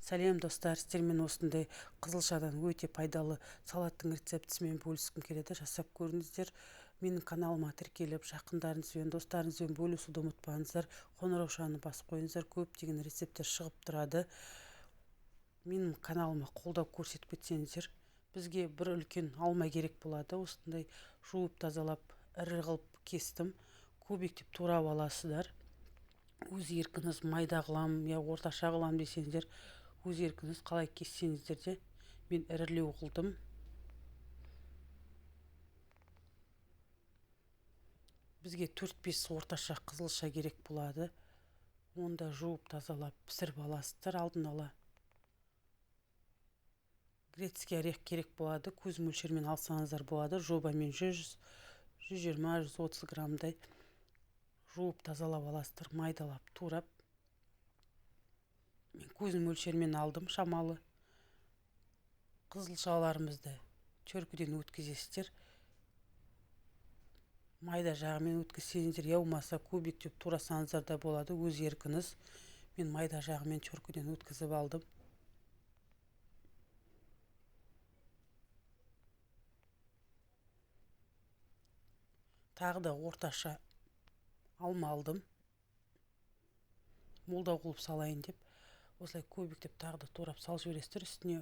Сәлем достар, сіздермен осындай қызылшадан өте пайдалы салаттың рецептісімен бөліскім келеді. Жасап көріңіздер. Менің каналыма тіркеліп, жақындарыңызбен, достарыңызбен бөлісуді ұмытпаңыздар. Қоңыраушаны басып қойыңыздар. Көптеген рецепттер шығып тұрады. Менің каналыма қолдау көрсетіп кетсеңіздер, бізге бір үлкен алма керек болады. Осындай жуып тазалап, ірі қылып кестім. Кубиктеп турап аласыздар. Өз еркіңіз, майда қылам, я орташа қылам десеңіздер, өз еркіңіз, қалай кессеңіздер де. Мен ірілеу қылдым. Бізге 4-5 орташа қызылша керек болады. Онда жуып тазалап пісіріп аласыздар алдын ала. Грецкий орех керек болады. Көз мөлшермен алсаңыздар болады. Жобамен 100-120-130 граммдай жуып тазалап аласыздар, майдалап, турап. Мен көз мөлшермен алдым шамалы. Қызылшаларымызды чөркіден өткізесіздер. Майда жағымен өткізсеңіздер, я болмаса кубиктеп турасаңыздар да болады, өз еркіңіз. Мен майда жағымен чөркіден өткізіп алдым. Тағы да орташа алма алдым. Молдау қылып салайын деп. Осылай кубиктеп тағы да турап салып жібересіздер үстіне.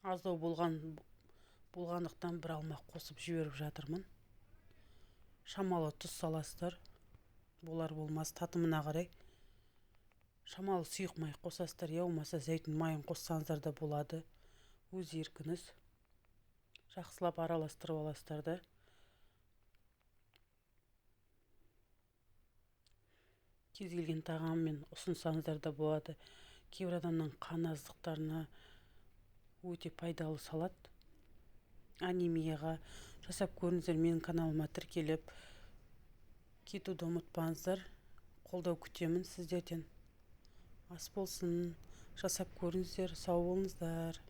Аздау болғандықтан бір алма қосып жіберіп жатырмын. Шамалы тұз саласыздар. Болар болмас татымына қарай. Шамалы сұйық май қосасыздар, я болмаса зәйтүн майын қоссаңыздар да болады. Өз еркіңіз. Жақсылап араластырып аласыздар да. Кез келген тағаммен ұсынсаңыздар да болады. Кейбір адамның қан аздықтарына өте пайдалы салат. Анемияға жасап көріңіздер. Менің каналыма тіркеліп кетуді ұмытпаңыздар. Қолдау күтемін сіздерден. Ас болсын. Жасап көріңіздер. Сау болыңыздар.